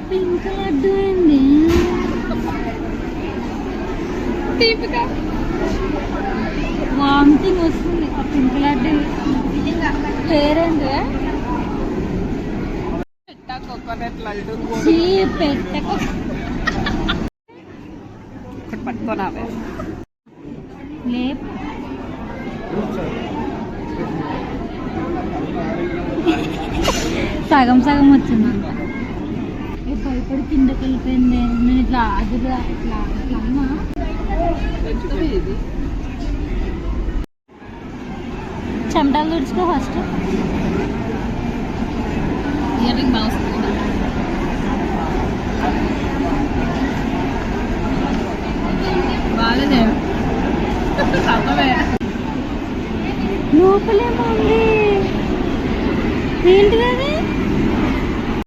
pink laddu ఏంది తీపిగా vomiting వస్తుంది ఆ పింక్ లడ్డు పేరేంటి కోకోనట్ లడ్డు పెట్టకు ఒకటి పట్టుకోనావే లేపు సగం సగం వచ్చిందంట భయపడి కిందకి వెళ్ళిపోయింది నేను ఇట్లా అదుగా ఇట్లా ఇట్లా అమ్మా చెమటలు తుడుచుకో ఫస్ట్ ఇయర్ రింగ్ బాగా బాగానే లోపలేమో ఉంది ఏంటి